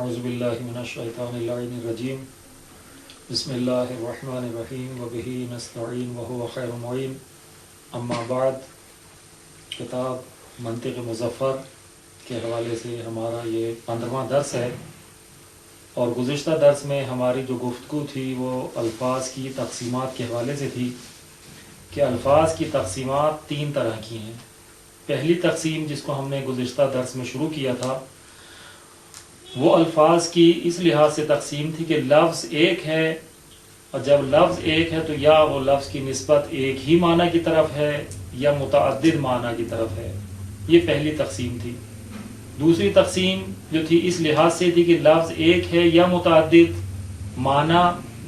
اعوذ باللہ من الشیطان اللعین الرجیم بسم اللہ الرحمن الرحیم وبہ نستعین وہو خیر معین اما بعد کتاب منطق مظفر کے حوالے سے ہمارا یہ 15واں درس ہے، اور گزشتہ درس میں ہماری جو گفتگو تھی وہ الفاظ کی تقسیمات کے حوالے سے تھی کہ الفاظ کی تقسیمات 3 طرح کی ہیں۔ پہلی تقسیم جس کو ہم نے گزشتہ درس میں شروع کیا تھا وہ الفاظ کی اس لحاظ سے تقسیم تھی کہ لفظ ایک ہے، اور جب لفظ ایک ہے تو یا وہ لفظ کی نسبت ایک ہی معنی کی طرف ہے یا متعدد معنی کی طرف ہے۔ یہ پہلی تقسیم تھی۔ دوسری تقسیم جو تھی اس لحاظ سے تھی کہ لفظ ایک ہے یا متعدد، معنی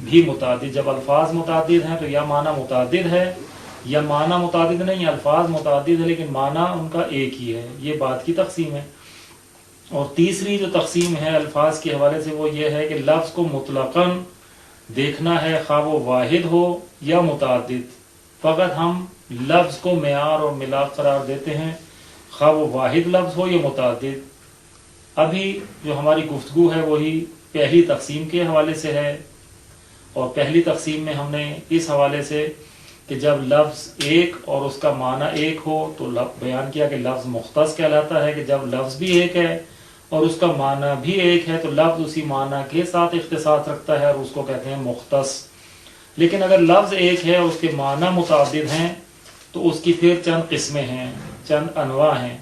بھی متعدد۔ جب الفاظ متعدد ہیں تو یا معنی متعدد ہے یا معنی متعدد نہیں، الفاظ متعدد ہے لیکن معنی ان کا ایک ہی ہے۔ یہ بات کی تقسیم ہے۔ اور تیسری جو تقسیم ہے الفاظ کے حوالے سے وہ یہ ہے کہ لفظ کو مطلقاً دیکھنا ہے، خواہ وہ واحد ہو یا متعدد، فقط ہم لفظ کو معیار اور ملاک قرار دیتے ہیں، خواہ وہ واحد لفظ ہو یا متعدد۔ ابھی جو ہماری گفتگو ہے وہی پہلی تقسیم کے حوالے سے ہے، اور پہلی تقسیم میں ہم نے اس حوالے سے کہ جب لفظ ایک اور اس کا معنی ایک ہو تو بیان کیا کہ لفظ مختص کہلاتا ہے، کہ جب لفظ بھی ایک ہے اور اس کا معنی بھی ایک ہے تو لفظ اسی معنی کے ساتھ اختصاص رکھتا ہے اور اس کو کہتے ہیں مختص۔ لیکن اگر لفظ ایک ہے اور اس کے معنی متعدد ہیں تو اس کی پھر چند قسمیں ہیں، چند انواع ہیں۔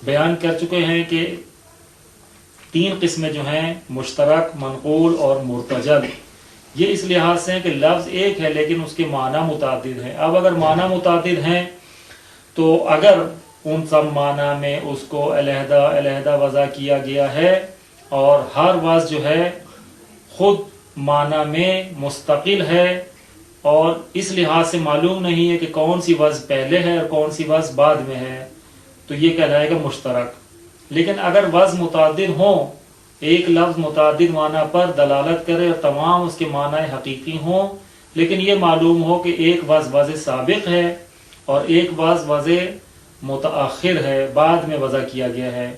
بیان کر چکے ہیں کہ 3 قسمیں جو ہیں مشترک، منقول اور مرتجل۔ یہ اس لحاظ سے ہیں کہ لفظ ایک ہے لیکن اس کے معنی متعدد ہیں۔ اب اگر معنی متعدد ہیں تو اگر ان سب معنی میں اس کو علیحدہ علیحدہ وضع کیا گیا ہے اور ہر وضع جو ہے خود معنی میں مستقل ہے اور اس لحاظ سے معلوم نہیں ہے کہ کون سی وضع پہلے ہے اور کون سی وضع بعد میں ہے، تو یہ کہلائے گا مشترک۔ لیکن اگر وضع متعدد ہوں، ایک لفظ متعدد معنی پر دلالت کرے اور تمام اس کے معنی حقیقی ہوں، لیکن یہ معلوم ہو کہ ایک وضع سابق ہے اور ایک وضع متأخر ہے، بعد میں وضع کیا گیا ہے،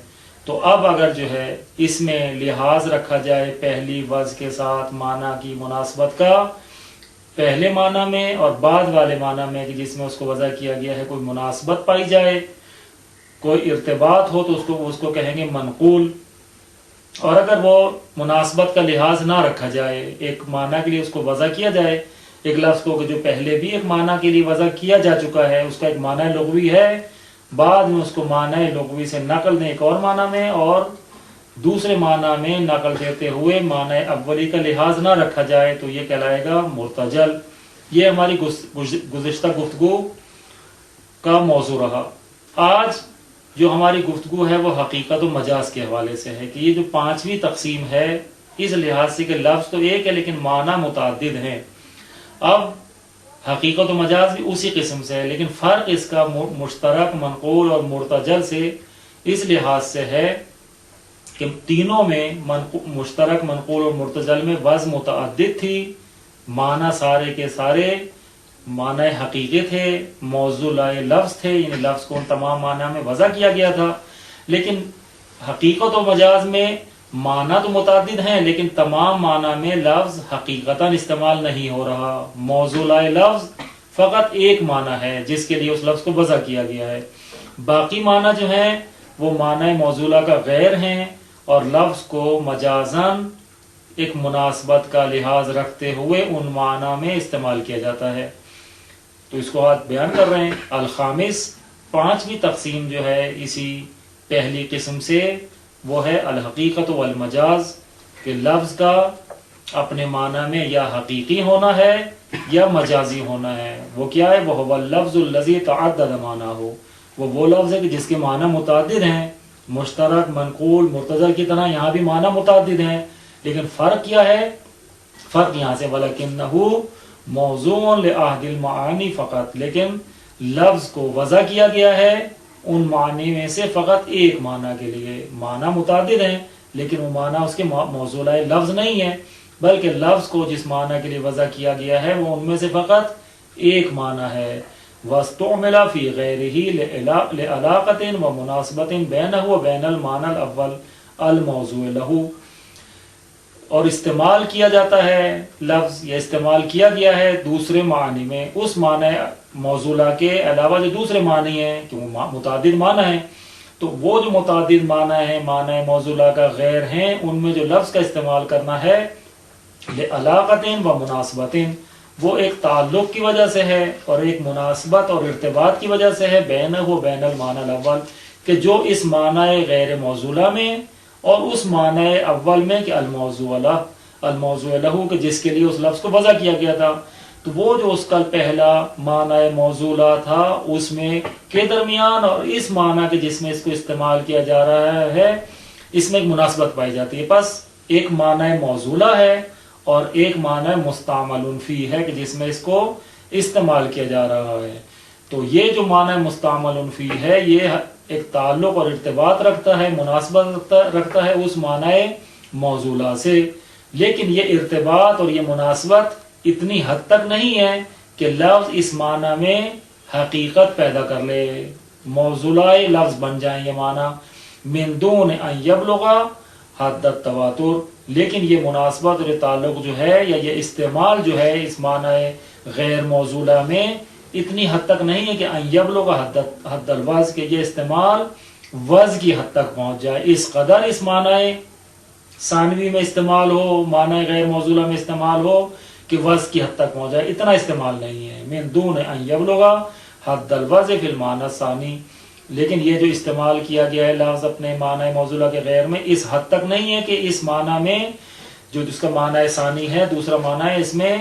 تو اب اگر جو ہے اس میں لحاظ رکھا جائے پہلی وضع کے ساتھ معنی کی مناسبت کا، پہلے معنی میں اور بعد والے معنی میں کہ جس میں اس کو وضع کیا گیا ہے کوئی مناسبت پائی جائے، کوئی ارتباط ہو تو اس کو کہیں گے منقول۔ اور اگر وہ مناسبت کا لحاظ نہ رکھا جائے، ایک معنی کے لیے اس کو وضع کیا جائے، ایک لفظ کو جو پہلے بھی ایک معنی کے لیے وضع کیا جا چکا ہے، اس کا ایک معنی لغوی ہے، بعد میں اس کو معنی لغوی سے نقل دیں ایک اور معنی میں، اور دوسرے معنی میں نقل دیتے ہوئے معنی اولی کا لحاظ نہ رکھا جائے تو یہ کہلائے گا مرتجل۔ یہ ہماری گزشتہ گفتگو کا موضوع رہا۔ آج جو ہماری گفتگو ہے وہ حقیقت و مجاز کے حوالے سے ہے، کہ یہ جو 5ویں تقسیم ہے اس لحاظ سے کہ لفظ تو ایک ہے لیکن معنی متعدد ہیں۔ اب حقیقت و مجاز بھی اسی قسم سے ہے، لیکن فرق اس کا مشترک، منقول اور مرتجل سے اس لحاظ سے ہے کہ تینوں میں مشترک، منقول اور مرتجل میں وضع متعدد تھی، معنی سارے کے سارے معنی حقیقی تھے، موضوع لائے لفظ تھے، یعنی لفظ کو ان تمام معنی میں وضع کیا گیا تھا۔ لیکن حقیقت و مجاز میں معنی تو متعدد ہیں لیکن تمام معنی میں لفظ حقیقتاً استعمال نہیں ہو رہا، موضوع لائے لفظ فقط ایک معنی ہے جس کے لیے اس لفظ کو وضع کیا گیا ہے، باقی معنی جو ہیں وہ معنی موضوعہ کا غیر ہیں اور لفظ کو مجازاً ایک مناسبت کا لحاظ رکھتے ہوئے ان معنی میں استعمال کیا جاتا ہے۔ تو اس کو آج بیان کر رہے ہیں۔ الخامس، 5ویں تقسیم جو ہے اسی پہلی قسم سے وہ ہے الحقیقت والمجاز، کہ لفظ کا اپنے معنی میں یا حقیقی ہونا ہے یا مجازی ہونا ہے۔ وہ کیا ہے؟ وہ اللفظ الذی تعدد معنیہ، وہ لفظ ہے کہ جس کے معنی متعدد ہیں، مشترک، منقول، مرتجل کی طرح یہاں بھی معنی متعدد ہیں، لیکن فرق کیا ہے؟ فرق یہاں سے وَلَكِنَّهُ موضوع لِأَحْدِ الْمَعَانِي فقط، لیکن لفظ کو وضع کیا گیا ہے ان معنی میں سے فقط ایک معنی کے لیے۔ معنی متعدد ہیں لیکن وہ معنی اس کے موضوع لفظ نہیں ہے، بلکہ لفظ کو جس معنی کے لیے وضع کیا گیا ہے وہ ان میں سے فقط ایک معنی ہے۔ وَاسْتُعْمِلَ فِي غَيْرِهِ لِعَلَاقَةٍ وَمُنَاسَبَةٍ بَيْنَهُ وَبَيْنَ الْمَعْنَى الْأَوَّلِ الْمَوْضُوعِ لَهُ۔ اور استعمال کیا جاتا ہے لفظ یا استعمال کیا گیا ہے دوسرے معنی میں، اس معنی موصولہ کے علاوہ جو دوسرے معنی ہیں کہ وہ متعدد معنی ہیں، تو وہ جو متعدد معنی ہیں معنی موصولہ کا غیر ہیں، ان میں جو لفظ کا استعمال کرنا ہے لعلاقۃ و مناسبۃ، وہ ایک تعلق کی وجہ سے ہے اور ایک مناسبت اور ارتباط کی وجہ سے ہے بینہ و بین المعنی الاول، کہ جو اس معنی غیر موصولہ میں اور اس معنی اول میں کہ الموضوع لہ کہ جس کے لیے اس لفظ کو وضع کیا گیا تھا، تو وہ جو اس کا پہلا معنی موصولہ تھا اس میں کے درمیان اور اس معنی کے جس میں اس کو استعمال کیا جا رہا ہے اس میں ایک مناسبت پائی جاتی ہے۔ پس ایک معنی موصولہ ہے اور ایک معنی مستعمل فی ہے کہ جس میں اس کو استعمال کیا جا رہا ہے۔ تو یہ جو معنی مستعمل فی ہے یہ ایک تعلق اور ارتباط رکھتا ہے، مناسبت رکھتا ہے اس معنی موصولہ سے، لیکن یہ ارتباط اور یہ مناسبت اتنی حد تک نہیں ہے کہ لفظ اس معنی میں حقیقت پیدا کر لے، موصولہ لفظ بن جائیں یہ معنی من دون ان یبلغ حد التواتر، لیکن یہ مناسبت اور یہ تعلق جو ہے یا یہ استعمال جو ہے اس معنی غیر موصولہ میں اتنی حد تک نہیں ہے کہ ان یبلغ حد الوضع، کہ یہ استعمال وضع کی حد تک پہنچ جائے، اس قدر اس معنی ثانوی میں استعمال ہو، معنی غیر موصولہ میں استعمال ہو کہ وضع کی حد تک پہنچ جائے، اتنا استعمال نہیں ہے من دون ان یبلغ حد الوضع فی المعنی الثانی، لیکن یہ جو استعمال کیا گیا ہے لفظ اپنے معنی موصولہ کے غیر میں اس حد تک نہیں ہے کہ اس معنی میں جو جس کا معنی ثانی ہے دوسرا معنی ہے اس میں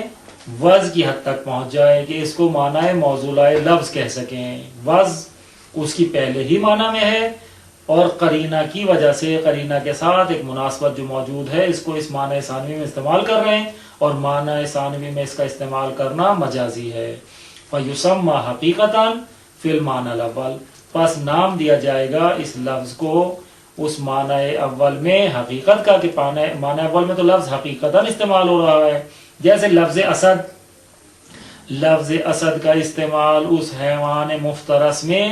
وضع کی حد تک پہنچ جائے کہ اس کو معنی موصولہ لفظ کہہ سکیں، وضع اس کی پہلے ہی معنی میں ہے اور قرینہ کی وجہ سے قرینہ کے ساتھ ایک مناسبت جو موجود ہے اس کو اس معنی ثانوی میں استعمال کر رہے ہیں اور معنی ثانوی میں اس کا استعمال کرنا مجازی ہے۔ فَيُسَمَّى حَقِيقَةً فِي الْمَعْنَى الْأَوَّلِ، پس نام دیا جائے گا اس لفظ کو اس معنی اول میں حقیقت کا، کہ معنی اول میں تو لفظ حقیقتاً استعمال ہو رہا ہے، جیسے لفظ اسد کا استعمال اس حیوان مفترس میں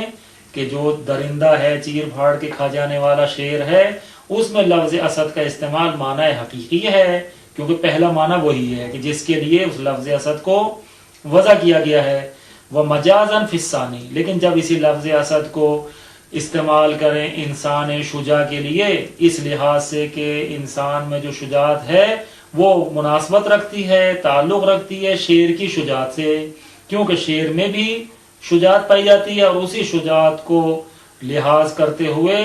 کہ جو درندہ ہے چیر پھاڑ کے کھا جانے والا شیر ہے، اس میں لفظ اسد کا استعمال معنی حقیقی ہے کیونکہ پہلا معنی وہی ہے کہ جس کے لیے اس لفظ اسد کو وضع کیا گیا ہے۔ وَمَجَازًا فِي الثَّانِي، لیکن جب اسی لفظ اسد کو استعمال کریں انسان شجاع کے لیے اس لحاظ سے کہ انسان میں جو شجاعت ہے وہ مناسبت رکھتی ہے، تعلق رکھتی ہے شیر کی شجاعت سے، کیونکہ شیر میں بھی شجاعت پائی جاتی ہے اور اسی شجاعت کو لحاظ کرتے ہوئے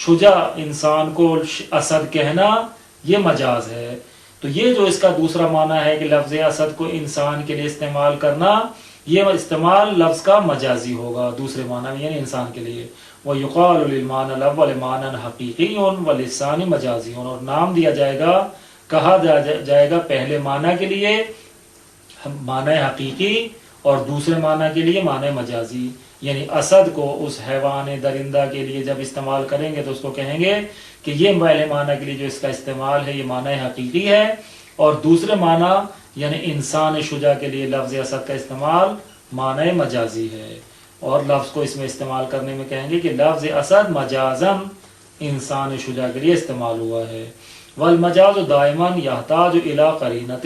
شجاع انسان کو اسد کہنا یہ مجاز ہے۔ تو یہ جو اس کا دوسرا معنی ہے کہ لفظ اسد کو انسان کے لیے استعمال کرنا، یہ استعمال لفظ کا مجازی ہوگا دوسرے معنی میں، یعنی انسان کے لیے۔ وَيُقَالُ لِلْمَعْنَى الْأَوَّلِ مَعْنًى حَقِيقِيٌّ وَلِلثَّانِي مَجَازِيٌّ، اور نام دیا جائے گا، کہا جائے گا پہلے معنی کے لیے معنی حقیقی اور دوسرے معنی کے لیے معنی مجازی، یعنی اسد کو اس حیوان درندہ کے لیے جب استعمال کریں گے تو اس کو کہیں گے کہ یہ پہلے معنی کے لیے جو اس کا استعمال ہے یہ معنی حقیقی ہے، اور دوسرے معنی یعنی انسان شجاع کے لیے لفظ اسد کا استعمال معنی مجازی ہے، اور لفظ کو اس میں استعمال کرنے میں کہیں گے کہ لفظ اسد مجازاً انسان شجاع کے لیے استعمال ہوا ہے۔ والمجاز دائماً یحتاج الی قرینۃ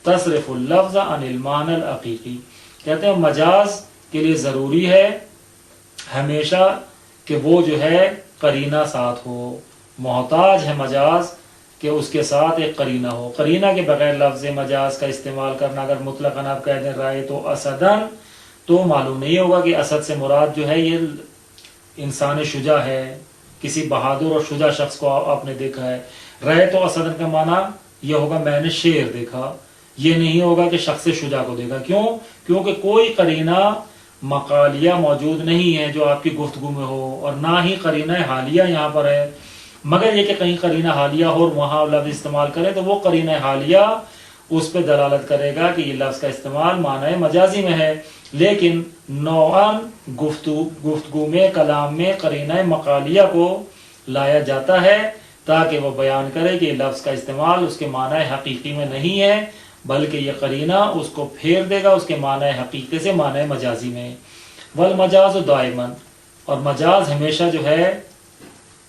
تصرف اللفظ عن المعنی الحقیقی، کہتے ہیں مجاز کے لیے ضروری ہے ہمیشہ کہ وہ جو ہے قرینہ ساتھ ہو، محتاج ہے مجاز کہ اس کے ساتھ ایک قرینہ ہو، قرینہ کے بغیر لفظ مجاز کا استعمال کرنا اگر مطلقاً آپ کہہ دیں رائے تو اسدن، تو معلوم نہیں ہوگا کہ اسد سے مراد جو ہے یہ انسان شجاع ہے، کسی بہادر اور شجاع شخص کو آپ نے دیکھا ہے۔ رائے تو اسدن کا معنی یہ ہوگا میں نے شیر دیکھا، یہ نہیں ہوگا کہ شخص شجاع کو دیکھا، کیوں؟ کیونکہ کوئی قرینہ مقالیہ موجود نہیں ہے جو آپ کی گفتگو میں ہو، اور نہ ہی قرینہ حالیہ یہاں پر ہے، مگر یہ کہ کہیں قرینہ حالیہ ہو اور وہاں لفظ استعمال کرے تو وہ قرینہ حالیہ اس پہ دلالت کرے گا کہ یہ لفظ کا استعمال معنی مجازی میں ہے، لیکن نوعاً گفتگو میں کلام میں قرینہ مقالیہ کو لایا جاتا ہے تاکہ وہ بیان کرے کہ یہ لفظ کا استعمال اس کے معنی حقیقی میں نہیں ہے، بلکہ یہ قرینہ اس کو پھیر دے گا اس کے معنی حقیقی سے معنی مجازی میں۔ والمجاز دائماً، اور مجاز ہمیشہ جو ہے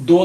2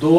2